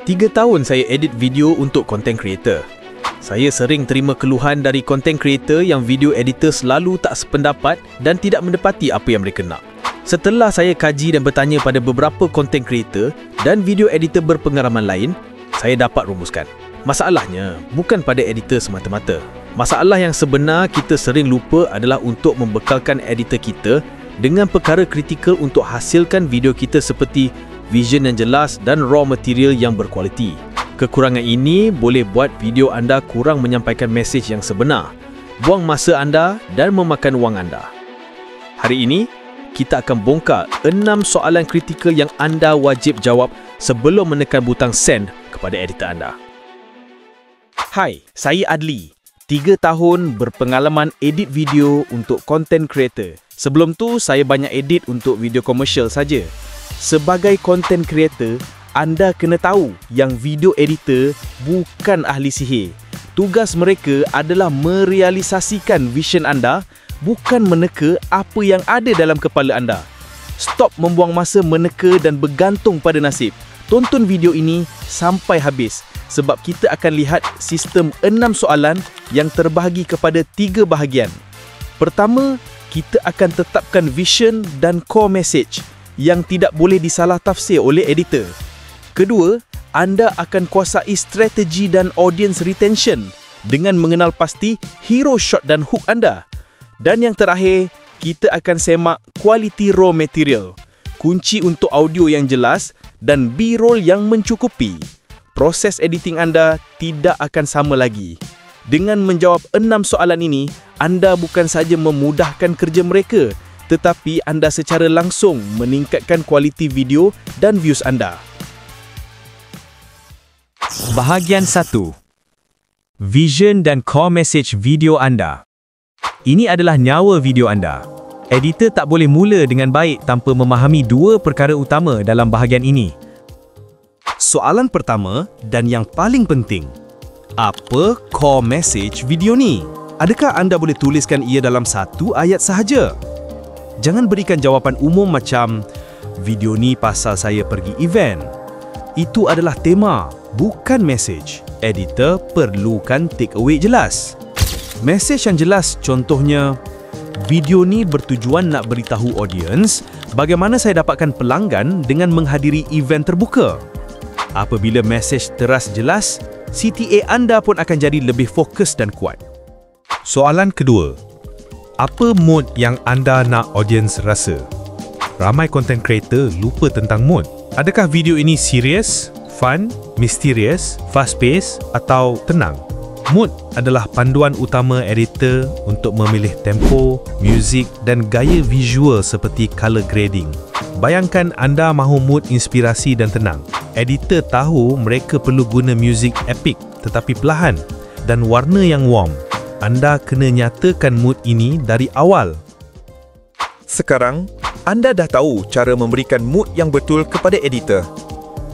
3 tahun saya edit video untuk content creator. Saya sering terima keluhan dari content creator yang video editor selalu tak sependapat dan tidak mendapati apa yang mereka nak. Setelah saya kaji dan bertanya pada beberapa content creator dan video editor berpengalaman lain, saya dapat rumuskan. Masalahnya bukan pada editor semata-mata. Masalah yang sebenar kita sering lupa adalah untuk membekalkan editor kita dengan perkara kritikal untuk hasilkan video kita seperti vision yang jelas dan raw material yang berkualiti. Kekurangan ini boleh buat video anda kurang menyampaikan mesej yang sebenar, buang masa anda dan memakan wang anda. Hari ini, kita akan bongkar 6 soalan kritikal yang anda wajib jawab sebelum menekan butang send kepada editor anda. Hai, saya Adli. 3 tahun berpengalaman edit video untuk content creator. Sebelum tu, saya banyak edit untuk video komersial saja. Sebagai content creator, anda kena tahu yang video editor bukan ahli sihir. Tugas mereka adalah merealisasikan vision anda, bukan meneka apa yang ada dalam kepala anda. Stop membuang masa meneka dan bergantung pada nasib. Tonton video ini sampai habis sebab kita akan lihat sistem 6 soalan yang terbahagi kepada 3 bahagian. Pertama, kita akan tetapkan vision dan core message yang tidak boleh disalah tafsir oleh editor. Kedua, anda akan kuasai strategi dan audience retention dengan mengenal pasti hero shot dan hook anda. Dan yang terakhir, kita akan semak quality raw material, kunci untuk audio yang jelas dan B-roll yang mencukupi. Proses editing anda tidak akan sama lagi. Dengan menjawab 6 soalan ini, anda bukan sahaja memudahkan kerja mereka, tetapi anda secara langsung meningkatkan kualiti video dan views anda. Bahagian 1. Vision dan core message video anda. Ini adalah nyawa video anda. Editor tak boleh mula dengan baik tanpa memahami 2 perkara utama dalam bahagian ini. Soalan pertama dan yang paling penting, apa core message video ni? Adakah anda boleh tuliskan ia dalam 1 ayat sahaja? Jangan berikan jawapan umum macam, video ni pasal saya pergi event. Itu adalah tema, bukan message. Editor perlukan takeaway jelas. Message yang jelas contohnya, video ni bertujuan nak beritahu audience bagaimana saya dapatkan pelanggan dengan menghadiri event terbuka. Apabila message teras jelas, CTA anda pun akan jadi lebih fokus dan kuat. Soalan kedua, apa mood yang anda nak audience rasa? Ramai content creator lupa tentang mood. Adakah video ini serius, fun, misterius, fast-paced atau tenang? Mood adalah panduan utama editor untuk memilih tempo, muzik dan gaya visual seperti color grading. Bayangkan anda mahu mood inspirasi dan tenang. Editor tahu mereka perlu guna muzik epic tetapi perlahan dan warna yang warm. Anda kena nyatakan mood ini dari awal. Sekarang, anda dah tahu cara memberikan mood yang betul kepada editor.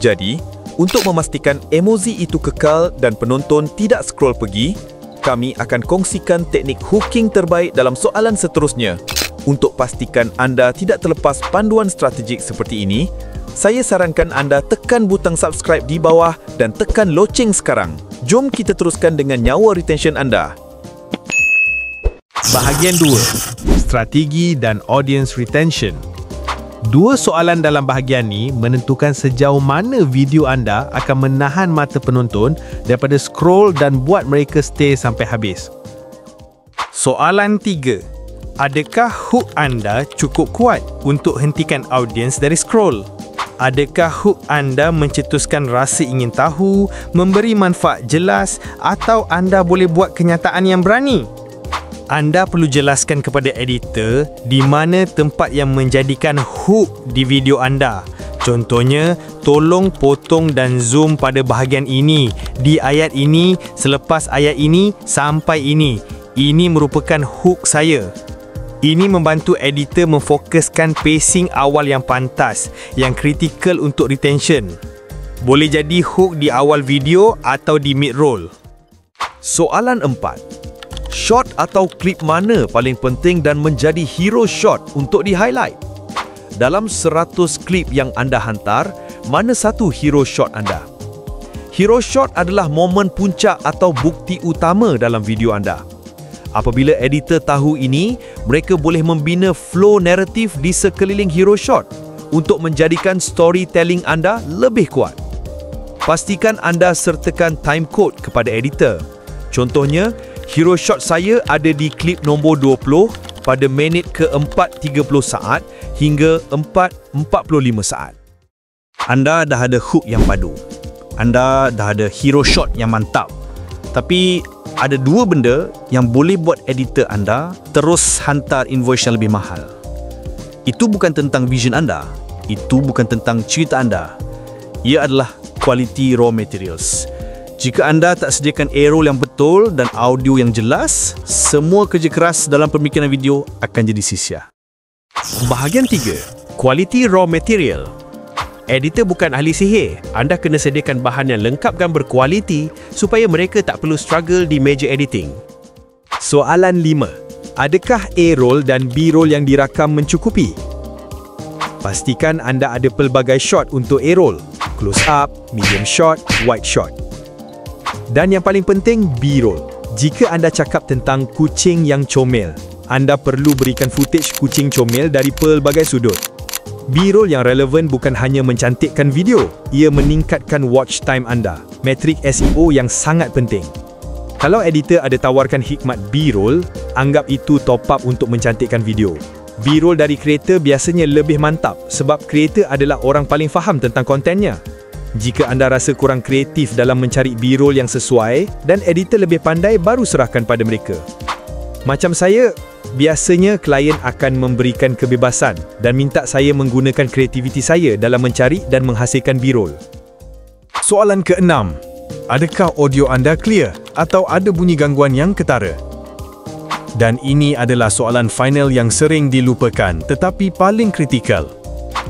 Jadi, untuk memastikan emosi itu kekal dan penonton tidak scroll pergi, kami akan kongsikan teknik hooking terbaik dalam soalan seterusnya. Untuk pastikan anda tidak terlepas panduan strategik seperti ini, saya sarankan anda tekan butang subscribe di bawah dan tekan loceng sekarang. Jom kita teruskan dengan nyawa retention anda. Bahagian 2. Strategi dan audience retention. 2 soalan dalam bahagian ini menentukan sejauh mana video anda akan menahan mata penonton daripada scroll dan buat mereka stay sampai habis. Soalan 3. Adakah hook anda cukup kuat untuk hentikan audiens dari scroll? Adakah hook anda mencetuskan rasa ingin tahu, memberi manfaat jelas atau anda boleh buat kenyataan yang berani? Anda perlu jelaskan kepada editor di mana tempat yang menjadikan hook di video anda. Contohnya, tolong potong dan zoom pada bahagian ini, di ayat ini, selepas ayat ini, sampai ini. Ini merupakan hook saya. Ini membantu editor memfokuskan pacing awal yang pantas, yang kritikal untuk retention. Boleh jadi hook di awal video atau di mid-roll. Soalan 4. Shot atau klip mana paling penting dan menjadi hero shot untuk di-highlight? Dalam 100 klip yang anda hantar, mana satu hero shot anda? Hero shot adalah momen puncak atau bukti utama dalam video anda. Apabila editor tahu ini, mereka boleh membina flow naratif di sekeliling hero shot untuk menjadikan storytelling anda lebih kuat. Pastikan anda sertakan timecode kepada editor. Contohnya, hero shot saya ada di klip nombor 20 pada minit ke-4.30 saat hingga 4.45 saat. Anda dah ada hook yang padu. Anda dah ada hero shot yang mantap. Tapi ada dua benda yang boleh buat editor anda terus hantar invoice yang lebih mahal. Itu bukan tentang vision anda. Itu bukan tentang cerita anda. Ia adalah quality raw materials. Jika anda tak sediakan A-roll yang betul dan audio yang jelas, semua kerja keras dalam pemikiran video akan jadi sia-sia. Bahagian 3. Quality raw material. Editor bukan ahli sihir. Anda kena sediakan bahan yang lengkap dan berkualiti supaya mereka tak perlu struggle di meja editing. Soalan 5. Adakah A-roll dan B-roll yang dirakam mencukupi? Pastikan anda ada pelbagai shot untuk A-roll. Close up, medium shot, wide shot. Dan yang paling penting, B-roll. Jika anda cakap tentang kucing yang comel, anda perlu berikan footage kucing comel dari pelbagai sudut. B-roll yang relevan bukan hanya mencantikkan video, ia meningkatkan watch time anda. Metrik SEO yang sangat penting. Kalau editor ada tawarkan hikmat B-roll, anggap itu top up untuk mencantikkan video. B-roll dari kreator biasanya lebih mantap sebab kreator adalah orang paling faham tentang kontennya. Jika anda rasa kurang kreatif dalam mencari B-roll yang sesuai dan editor lebih pandai, baru serahkan pada mereka. Macam saya, biasanya klien akan memberikan kebebasan dan minta saya menggunakan kreativiti saya dalam mencari dan menghasilkan B-roll. Soalan ke-6. Adakah audio anda clear atau ada bunyi gangguan yang ketara? Dan ini adalah soalan final yang sering dilupakan tetapi paling kritikal.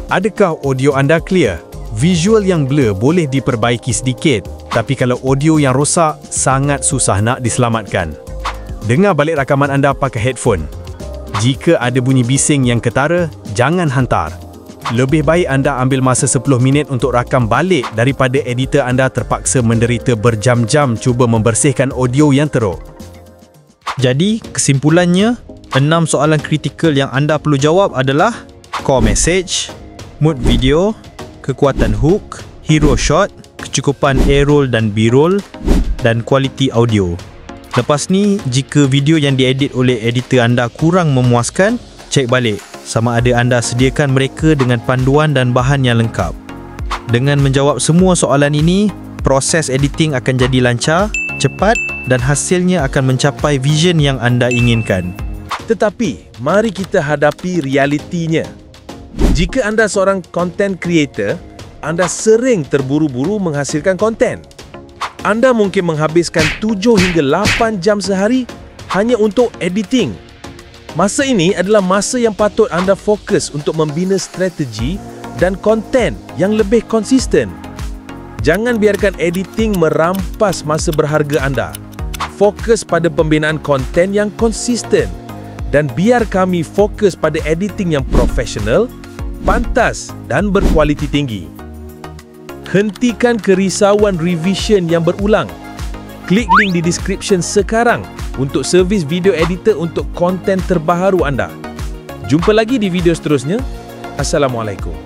Adakah audio anda clear? Visual yang blur boleh diperbaiki sedikit, tapi kalau audio yang rosak, sangat susah nak diselamatkan. Dengar balik rakaman anda pakai headphone. Jika ada bunyi bising yang ketara, jangan hantar. Lebih baik anda ambil masa 10 minit untuk rakam balik daripada editor anda terpaksa menderita berjam-jam cuba membersihkan audio yang teruk. Jadi, kesimpulannya, 6 soalan kritikal yang anda perlu jawab adalah core message, mood video, kekuatan hook, hero shot, kecukupan A-roll dan B-roll, dan kualiti audio. Lepas ni, jika video yang diedit oleh editor anda kurang memuaskan, cek balik sama ada anda sediakan mereka dengan panduan dan bahan yang lengkap. Dengan menjawab semua soalan ini, proses editing akan jadi lancar, cepat dan hasilnya akan mencapai vision yang anda inginkan. Tetapi, mari kita hadapi realitinya. Jika anda seorang content creator, anda sering terburu-buru menghasilkan konten. Anda mungkin menghabiskan 7 hingga 8 jam sehari hanya untuk editing. Masa ini adalah masa yang patut anda fokus untuk membina strategi dan konten yang lebih konsisten. Jangan biarkan editing merampas masa berharga anda. Fokus pada pembinaan konten yang konsisten dan biar kami fokus pada editing yang profesional, pantas dan berkualiti tinggi. Hentikan kerisauan revision yang berulang. Klik link di description sekarang untuk servis video editor untuk konten terbaharu anda. Jumpa lagi di video seterusnya. Assalamualaikum.